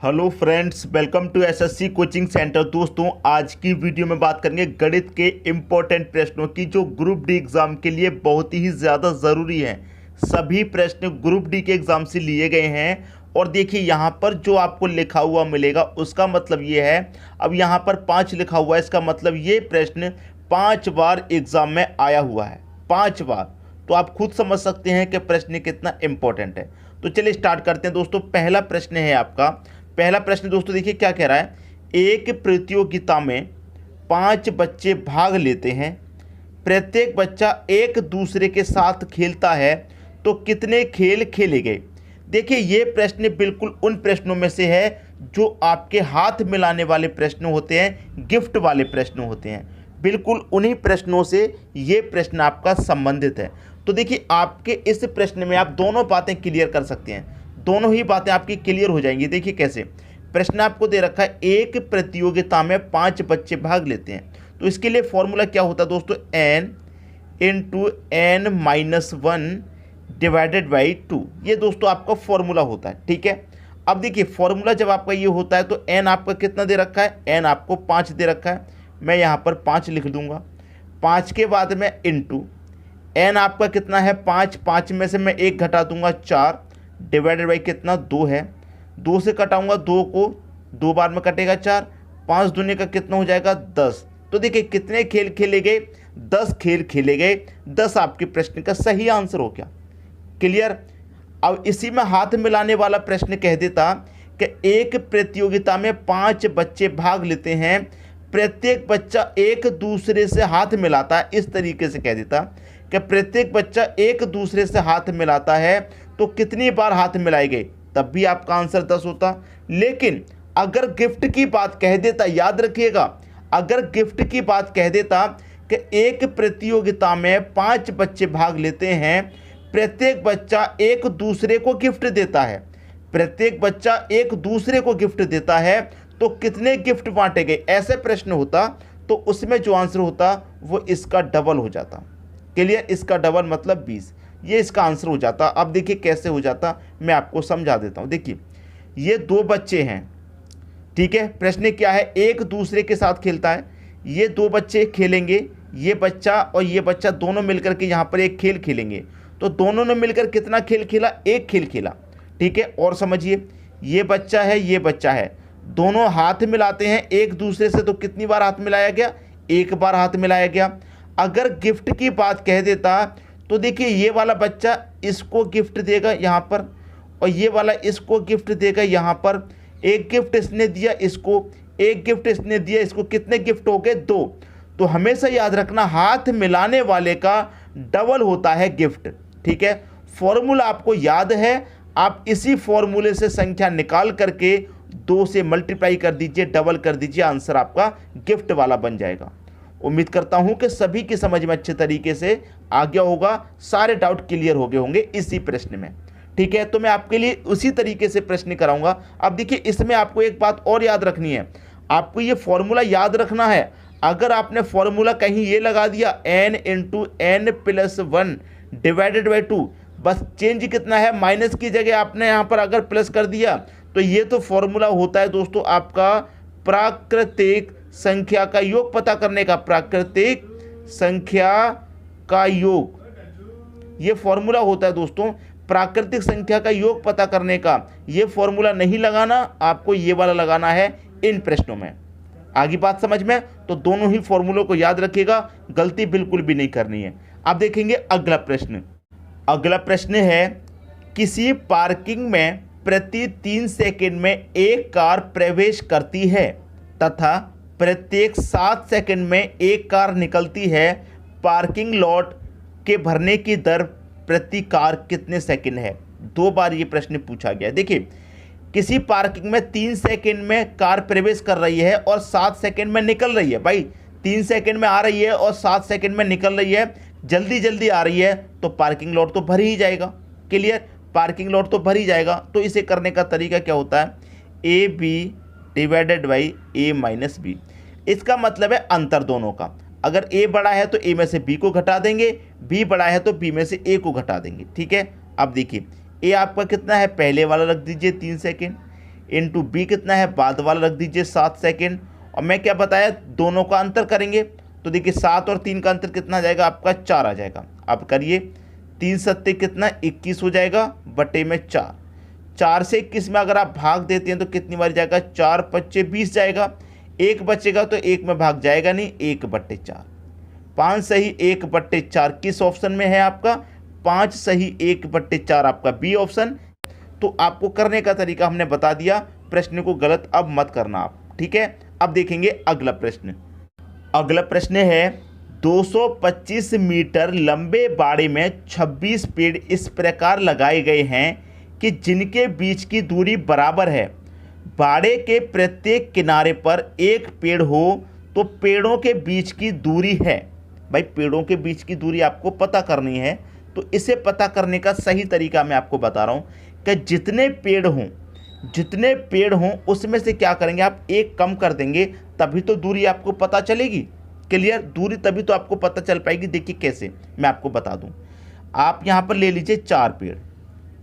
Hello friends, welcome to SSC coaching centre. दोस्तों, आज की वीडियो में बात करेंगे गणित के इम्पोर्टेंट प्रश्नों की जो ग्रुप डी एग्ज़ाम के लिए बहुत ही ज़्यादा ज़रूरी हैं। सभी प्रश्न ग्रुप डी के एग्ज़ाम से लिए गए हैं। और देखिए यहाँ पर जो आपको लिखा हुआ मिलेगा उसका मतलब ये है, अब यहाँ पर 5 लिखा हुआ है, इसका मतलब ये प्रश्न 5 बार एग्ज़ाम में आया हुआ है, 5 बार। तो आप खुद समझ सकते हैं कि प्रश्न कितना इम्पोर्टेंट है। तो चलिए स्टार्ट करते हैं दोस्तों। पहला प्रश्न है आपका, पहला प्रश्न दोस्तों देखिए क्या कह रहा है। एक प्रतियोगिता में 5 बच्चे भाग लेते हैं, प्रत्येक बच्चा एक दूसरे के साथ खेलता है, तो कितने खेल खेले गए। देखिए ये प्रश्न बिल्कुल उन प्रश्नों में से है जो आपके हाथ मिलाने वाले प्रश्न होते हैं, गिफ्ट वाले प्रश्न होते हैं। बिल्कुल उन्हीं प्रश्नों से ये प्रश्न आपका संबंधित है। तो देखिए आपके इस प्रश्न में आप दोनों बातें क्लियर कर सकते हैं, दोनों ही बातें आपकी क्लियर हो जाएंगी। देखिए कैसे, प्रश्न आपको दे रखा है एक प्रतियोगिता में 5 बच्चे भाग लेते हैं, तो इसके लिए फॉर्मूला क्या होता है दोस्तों, n into n minus 1 divided by 2। ये दोस्तों आपका फॉर्मूला होता है, ठीक है। अब देखिए फॉर्मूला जब आपका ये होता है तो n आपका कितना दे रखा है, n आपको 5 दे रखा है। मैं यहाँ पर 5 लिख दूंगा, 5 के बाद में इंटू n आपका कितना है 5, 5 में से मैं 1 घटा दूंगा 4 डिवाइडेड बाई कितना 2 है। 2 से कटाऊंगा 2 को, 2 बार में कटेगा 4, 5 दूनी का कितना हो जाएगा 10। तो देखिए कितने खेल खेले गए, 10 खेल खेले गए। 10 आपके प्रश्न का सही आंसर हो गया। क्लियर। अब इसी में हाथ मिलाने वाला प्रश्न कह देता कि एक प्रतियोगिता में 5 बच्चे भाग लेते हैं, प्रत्येक बच्चा एक दूसरे से हाथ मिलाता है। इस तरीके से कह देता कि प्रत्येक बच्चा एक दूसरे से हाथ मिलाता है, तो कितनी बार हाथ मिलाए गए, तब भी आपका आंसर 10 होता। लेकिन अगर गिफ्ट की बात कह देता, याद रखिएगा, अगर गिफ्ट की बात कह देता कि एक प्रतियोगिता में 5 बच्चे भाग लेते हैं, प्रत्येक बच्चा एक दूसरे को गिफ्ट देता है, प्रत्येक बच्चा एक दूसरे को गिफ्ट देता है, तो कितने गिफ्ट बांटे गए, ऐसे प्रश्न होता, तो उसमें जो आंसर होता वो इसका डबल हो जाता। क्लियर, इसका डबल मतलब 20, ये इसका आंसर हो जाता। अब देखिए कैसे हो जाता, मैं आपको समझा देता हूँ। देखिए ये 2 बच्चे हैं, ठीक है। प्रश्न क्या है, एक दूसरे के साथ खेलता है। ये 2 बच्चे खेलेंगे, ये बच्चा और ये बच्चा दोनों मिलकर के यहाँ पर एक खेल खेलेंगे, तो दोनों ने मिलकर कितना खेल खेला, एक खेल खेला, ठीक है। और समझिए ये बच्चा है, ये बच्चा है, दोनों हाथ मिलाते हैं एक दूसरे से, तो कितनी बार हाथ मिलाया गया, एक बार हाथ मिलाया गया। अगर गिफ्ट की बात कह देता तो देखिए ये वाला बच्चा इसको गिफ्ट देगा यहाँ पर, और ये वाला इसको गिफ्ट देगा यहाँ पर। एक गिफ्ट इसने दिया इसको, एक गिफ्ट इसने दिया इसको, कितने गिफ्ट हो गए, 2। तो हमेशा याद रखना हाथ मिलाने वाले का डबल होता है गिफ्ट, ठीक है। फॉर्मूला आपको याद है, आप इसी फॉर्मूले से संख्या निकाल करके 2 से मल्टीप्लाई कर दीजिए, डबल कर दीजिए, आंसर आपका गिफ्ट वाला बन जाएगा। उम्मीद करता हूं कि सभी की समझ में अच्छे तरीके से आ गया होगा, सारे डाउट क्लियर हो गए होंगे इसी प्रश्न में, ठीक है। तो मैं आपके लिए उसी तरीके से प्रश्न कराऊंगा। अब देखिए इसमें आपको एक बात और याद रखनी है, आपको ये फॉर्मूला याद रखना है। अगर आपने फॉर्मूला कहीं ये लगा दिया n into n plus 1 divided by 2, बस चेंज कितना है, माइनस की जगह आपने यहाँ पर अगर प्लस कर दिया, तो ये तो फॉर्मूला होता है दोस्तों आपका प्राकृतिक संख्या का योग पता करने का, प्राकृतिक संख्या का योग, ये फॉर्मूला होता है दोस्तों प्राकृतिक संख्या का योग पता करने का। ये फॉर्मूला नहीं लगाना, आपको ये वाला लगाना है इन प्रश्नों में। आगे बात समझ में, तो दोनों ही फॉर्मूलों को याद रखिएगा, गलती बिल्कुल भी नहीं करनी है। अब देखेंगे अगला प्रश्न। अगला प्रश्न है, किसी पार्किंग में प्रति 3 सेकंड में एक कार प्रवेश करती है तथा प्रत्येक 7 सेकंड में एक कार निकलती है, पार्किंग लॉट के भरने की दर प्रति कार कितने सेकंड है। 2 बार ये प्रश्न पूछा गया। देखिए किसी पार्किंग में 3 सेकंड में कार प्रवेश कर रही है और 7 सेकंड में निकल रही है। भाई 3 सेकंड में आ रही है और 7 सेकंड में निकल रही है, जल्दी जल्दी आ रही है, तो पार्किंग लॉट तो भर ही जाएगा। क्लियर, पार्किंग लॉट तो भर ही जाएगा। तो इसे करने का तरीका क्या होता है, A B divided by A minus B. इसका मतलब है अंतर दोनों का, अगर a बड़ा है तो a में से b को घटा देंगे, b बड़ा है तो b में से a को घटा देंगे, ठीक है। अब देखिए a आपका कितना है, पहले वाला रख दीजिए 3 सेकेंड, इंटू बी कितना है, बाद वाला रख दीजिए 7 सेकेंड। और मैं क्या बताया, दोनों का अंतर करेंगे तो देखिए 7 और 3 का अंतर कितना आ जाएगा आपका, 4 आ जाएगा। अब करिए 3 सत्ते कितना 21 हो जाएगा बटे में 4। 4 से 21 में अगर आप भाग देते हैं तो कितनी बार जाएगा, 4 पच्चे 20 जाएगा। 1 बचेगा तो 1 में भाग जाएगा नहीं, 1 बटे 4। 5 सही 1 बटे 4 किस ऑप्शन में है आपका, 5 सही 1 बटे 4 आपका बी ऑप्शन। तो आपको करने का तरीका हमने बता दिया, प्रश्न को गलत अब मत करना आप, ठीक है। अब देखेंगे अगला प्रश्न। अगला प्रश्न है 225 मीटर लंबे बाड़े में 26 पेड़ इस प्रकार लगाए गए हैं कि जिनके बीच की दूरी बराबर है। बाड़े के प्रत्येक किनारे पर एक पेड़ हो तो पेड़ों के बीच की दूरी है। भाई पेड़ों के बीच की दूरी आपको पता करनी है, तो इसे पता करने का सही तरीका मैं आपको बता रहा हूँ कि जितने पेड़ हों उसमें से क्या करेंगे आप, एक कम कर देंगे, तभी तो दूरी आपको पता चलेगी। क्लियर, दूरी तभी तो आपको पता चल पाएगी। देखिए कैसे, मैं आपको बता दूं। आप यहाँ पर ले लीजिए 4 पेड़,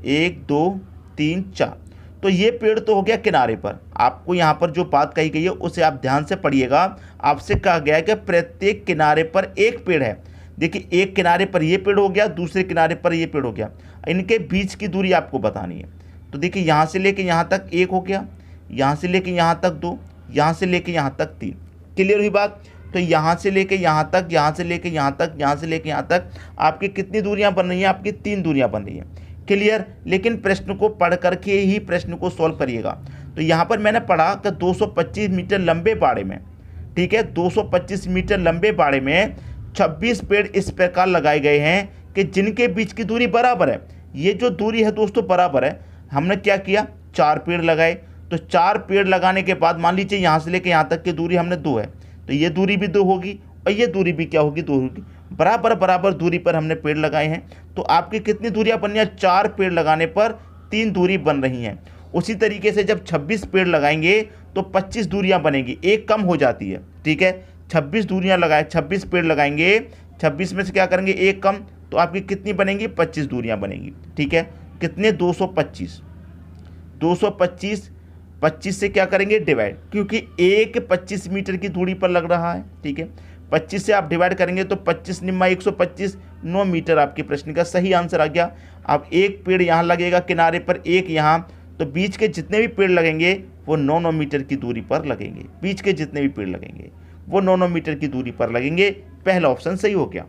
1 2 3 4। तो ये पेड़ तो हो गया किनारे पर। आपको यहाँ पर जो बात कही गई है उसे आप ध्यान से पढ़िएगा। आपसे कहा गया है कि प्रत्येक किनारे पर एक पेड़ है। देखिए एक किनारे पर ये पेड़ हो गया, दूसरे किनारे पर ये पेड़ हो गया, इनके बीच की दूरी आपको बतानी है। तो देखिए यहाँ से लेके यहाँ तक 1 हो गया, यहाँ से लेके यहाँ तक 2, यहाँ से लेके यहाँ तक 3। क्लियर हुई बात। तो यहाँ से लेके यहाँ तक, यहाँ से लेके यहाँ तक, यहाँ से लेके यहाँ तक आपकी कितनी दूरियाँ बन रही हैं, आपकी 3 दूरियाँ बन रही हैं। क्लियर। लेकिन प्रश्न को पढ़ करके ही प्रश्न को सॉल्व करिएगा। तो यहाँ पर मैंने पढ़ा कि 225 मीटर लंबे बाड़े में, ठीक है, 225 मीटर लंबे बाड़े में 26 पेड़ इस प्रकार लगाए गए हैं कि जिनके बीच की दूरी बराबर है। ये जो दूरी है दोस्तों बराबर है। हमने क्या किया, 4 पेड़ लगाए। तो 4 पेड़ लगाने के बाद मान लीजिए यहाँ से लेके यहाँ तक की दूरी हमने 2 है, तो ये दूरी भी 2 होगी और ये दूरी भी क्या होगी, 2 होगी। बराबर दूरी पर हमने पेड़ लगाए हैं। तो आपकी कितनी दूरियां बन रही हैं, 4 पेड़ लगाने पर 3 दूरी बन रही हैं। उसी तरीके से जब 26 पेड़ लगाएंगे तो 25 दूरियां बनेगी, एक कम हो जाती है, ठीक है। 26 दूरियां लगाए, 26 पेड़ लगाएंगे, 26 में से क्या करेंगे, एक कम, तो आपकी कितनी बनेंगी, 25 दूरियां बनेंगी, ठीक है। कितने, 225। 25 से क्या करेंगे, डिवाइड, क्योंकि एक 25 मीटर की दूरी पर लग रहा है, ठीक है। 25 से आप डिवाइड करेंगे तो 25 निम्मा 125, 9 मीटर आपके प्रश्न का सही आंसर आ गया। अब एक पेड़ यहाँ लगेगा किनारे पर, एक यहाँ, तो बीच के जितने भी पेड़ लगेंगे वो 9 मीटर की दूरी पर लगेंगे। बीच के जितने भी पेड़ लगेंगे वो 9 मीटर की दूरी पर लगेंगे। पहला ऑप्शन सही हो गया।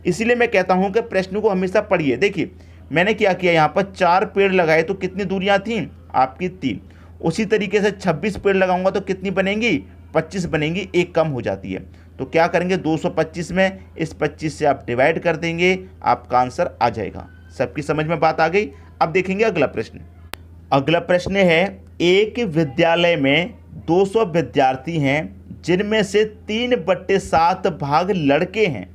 इसीलिए मैं कहता हूँ कि प्रश्न को हमेशा पढ़िए। देखिए मैंने क्या किया, यहाँ पर 4 पेड़ लगाए तो कितनी दूरियाँ थीं आपकी, 3। उसी तरीके से 26 पेड़ लगाऊंगा तो कितनी बनेंगी, 25 बनेंगी, एक कम हो जाती है। तो क्या करेंगे, 225 में इस 25 से आप डिवाइड कर देंगे, आपका आंसर आ जाएगा। सबकी समझ में बात आ गई। अब देखेंगे अगला प्रश्न। अगला प्रश्न है, एक विद्यालय में 200 विद्यार्थी हैं जिनमें से 3/7 भाग लड़के हैं।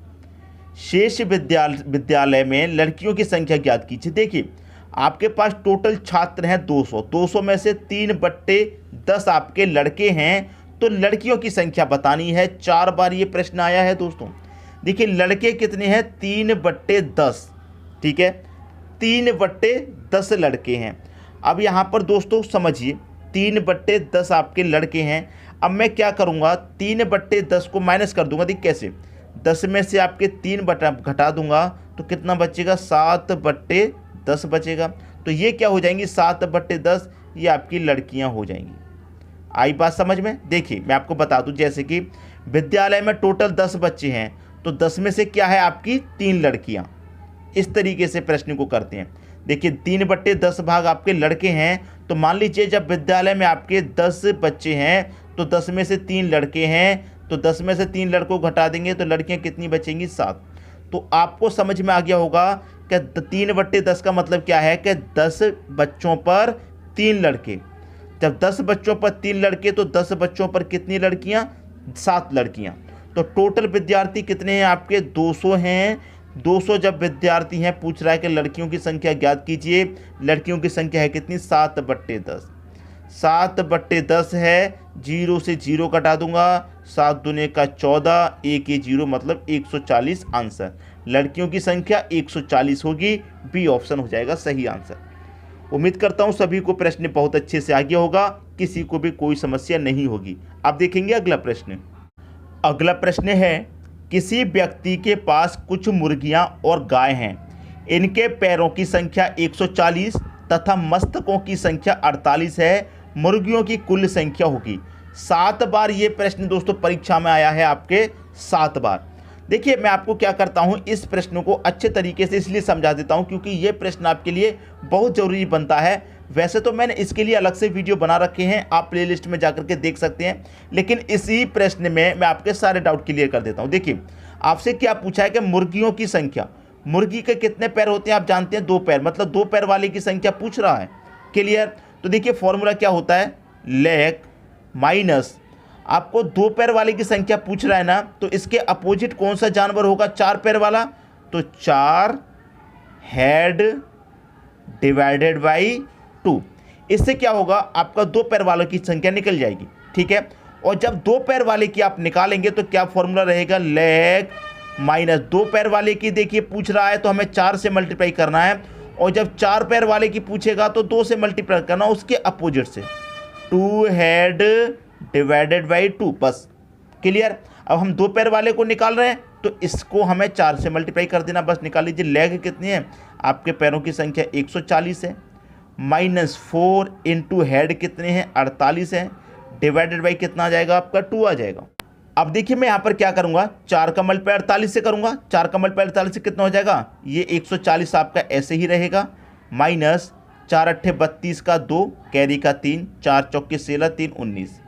शेष विद्यालय में लड़कियों की संख्या ज्ञात कीजिए। देखिए आपके पास टोटल छात्र हैं 200 में से 3/10 आपके लड़के हैं, तो लड़कियों की संख्या बतानी है। 4 बार ये प्रश्न आया है दोस्तों। देखिए लड़के कितने हैं, 3/10, ठीक है, 3/10 लड़के हैं। अब यहाँ पर दोस्तों समझिए, 3/10 आपके लड़के हैं। अब मैं क्या करूँगा, 3/10 को माइनस कर दूंगा। देखिए कैसे, 10 में से आपके 3 घटा दूंगा तो कितना बचेगा, 7/10 बचेगा। तो ये क्या हो जाएंगी, 7/10, ये आपकी लड़कियां हो जाएंगी। आई बात समझ में। देखिए मैं आपको बता दूं, जैसे कि विद्यालय में टोटल 10 बच्चे हैं, तो 10 में से क्या है आपकी 3 लड़कियां। इस तरीके से प्रश्न को करते हैं। देखिए 3/10 भाग आपके लड़के हैं, तो मान लीजिए जब विद्यालय में आपके 10 बच्चे हैं तो 10 में से 3 लड़के हैं, तो 10 में से 3 लड़कों को घटा देंगे तो लड़कियां कितनी बचेंगी, 7। तो आपको समझ में आ गया होगा कि 3/10 का मतलब क्या है कि 10 बच्चों पर 3 लड़के। जब 10 बच्चों पर 3 लड़के तो 10 बच्चों पर कितनी लड़कियां, 7 लड़कियां। तो टोटल विद्यार्थी कितने हैं आपके, 200 हैं। 200 जब विद्यार्थी हैं, पूछ रहा है कि लड़कियों की संख्या ज्ञात कीजिए। लड़कियों की संख्या है कितनी, 7/10। 7/10 है, 0 से 0 कटा दूंगा, 7 दूने का 14, 1 ये 0 मतलब 140 आंसर। लड़कियों की संख्या 140 होगी, बी ऑप्शन हो जाएगा सही आंसर। उम्मीद करता हूँ सभी को प्रश्न बहुत अच्छे से आ गया होगा, किसी को भी कोई समस्या नहीं होगी। अब देखेंगे अगला प्रश्न। अगला प्रश्न है, किसी व्यक्ति के पास कुछ मुर्गियां और गाय हैं। इनके पैरों की संख्या 140 तथा मस्तकों की संख्या 48 है। मुर्गियों की कुल संख्या होगी। 7 बार ये प्रश्न दोस्तों परीक्षा में आया है आपके, 7 बार। देखिए मैं आपको क्या करता हूँ, इस प्रश्न को अच्छे तरीके से इसलिए समझा देता हूँ क्योंकि ये प्रश्न आपके लिए बहुत ज़रूरी बनता है। वैसे तो मैंने इसके लिए अलग से वीडियो बना रखे हैं, आप प्लेलिस्ट में जाकर के देख सकते हैं, लेकिन इसी प्रश्न में मैं आपके सारे डाउट क्लियर कर देता हूँ। देखिए आपसे क्या पूछा है कि मुर्गियों की संख्या, मुर्गी के कितने पैर होते हैं आप जानते हैं, 2 पैर, मतलब 2 पैर वाले की संख्या पूछ रहा है। क्लियर? तो देखिए फॉर्मूला क्या होता है, लेग माइनस, आपको 2 पैर वाले की संख्या पूछ रहा है ना, तो इसके अपोजिट कौन सा जानवर होगा 4 पैर वाला, तो 4 हेड डिवाइडेड बाई 2। इससे क्या होगा, आपका 2 पैर वालों की संख्या निकल जाएगी। ठीक है, और जब 2 पैर वाले की आप निकालेंगे तो क्या फॉर्मूला रहेगा, लेग माइनस 2 पैर वाले की। देखिए पूछ रहा है तो हमें 4 से मल्टीप्लाई करना है, और जब 4 पैर वाले की पूछेगा तो 2 से मल्टीप्लाई करना उसके अपोजिट से, 2 हेड डिवाइडेड बाई 2, बस। क्लियर? अब हम 2 पैर वाले को निकाल रहे हैं तो इसको हमें 4 से मल्टीप्लाई कर देना, बस। निकाल लीजिए लेग कितनी है, आपके पैरों की संख्या 140 है, माइनस 4 इंटू हेड कितने हैं 48 है, डिवाइडेड बाई कितना आ जाएगा आपका 2 आ जाएगा। अब देखिए मैं यहाँ पर क्या करूँगा, 4 का मल्टीप्लाई 48 से करूँगा, 4 का मल्टीप्लाई 48 से कितना हो जाएगा, ये 140 आपका ऐसे ही रहेगा, माइनस 4 अट्ठे 32 का 2, कैरी का 3, 4 चौके 16, 3 19,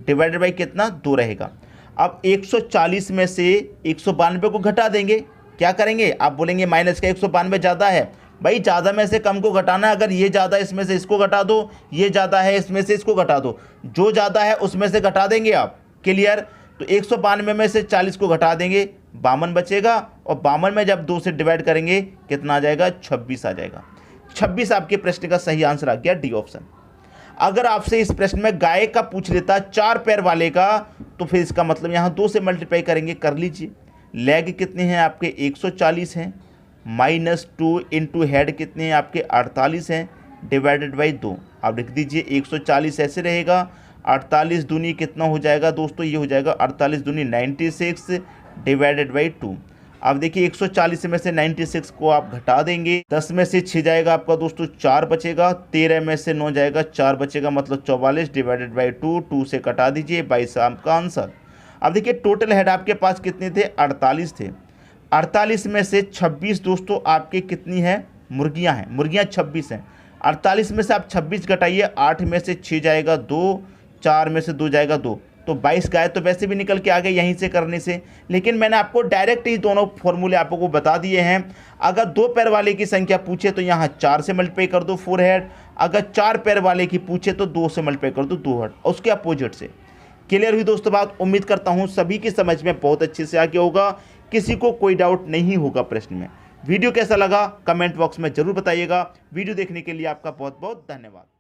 डिवाइडेड बाई कितना 2 रहेगा। अब 140 में से 192 को घटा देंगे, क्या करेंगे, आप बोलेंगे माइनस का 192 ज़्यादा है, भाई ज़्यादा में से कम को घटाना है। अगर ये ज़्यादा इसमें से इसको घटा दो, ये ज़्यादा है इसमें से इसको घटा दो, जो ज़्यादा है उसमें से घटा देंगे आप। क्लियर? तो 192 में से 40 को घटा देंगे, 52 बचेगा, और 52 में जब 2 से डिवाइड करेंगे कितना आ जाएगा, 26 आ जाएगा। 26 आपके प्रश्न का सही आंसर आ गया, डी ऑप्शन। अगर आपसे इस प्रश्न में गाय का पूछ लेता 4 पैर वाले का, तो फिर इसका मतलब यहाँ 2 से मल्टीप्लाई करेंगे, कर लीजिए। लेग कितने हैं आपके 140 हैं, माइनस 2 इंटू हेड कितने हैं आपके 48 हैं, डिवाइडेड बाई 2। आप लिख दीजिए 140 ऐसे रहेगा, 48 दूनी कितना हो जाएगा दोस्तों, ये हो जाएगा 48 दूनी 96 डिवाइडेड बाई 2। अब देखिए 140 में से 96 को आप घटा देंगे, 10 में से 6 जाएगा आपका दोस्तों 4 बचेगा, 13 में से 9 जाएगा 4 बचेगा, मतलब 44 डिवाइडेड बाई 2, 2 से कटा दीजिए, 22 आपका आंसर। अब देखिए टोटल हेड आपके पास कितने थे, 48 थे। 48 में से 26 दोस्तों आपके कितनी है, मुर्गियां हैं, मुर्गियां 26 हैं। 48 में से आप 26 घटाइए, 8 में से 6 जाएगा 2, 4 में से 2 जाएगा 2, तो 22 गाय तो वैसे भी निकल के आ गए यहीं से करने से। लेकिन मैंने आपको डायरेक्ट ही दोनों फॉर्मूले आपको बता दिए हैं। अगर 2 पैर वाले की संख्या पूछे तो यहाँ 4 से मल्टीप्लाई कर दो 4 हेड, अगर 4 पैर वाले की पूछे तो 2 से मल्टीप्लाई कर दो 2 हेड, उसके अपोजिट से। क्लियर हुई दोस्तों बात? उम्मीद करता हूँ सभी की समझ में बहुत अच्छे से आ गया होगा, किसी को कोई डाउट नहीं होगा प्रश्न में। वीडियो कैसा लगा कमेंट बॉक्स में जरूर बताइएगा। वीडियो देखने के लिए आपका बहुत बहुत धन्यवाद।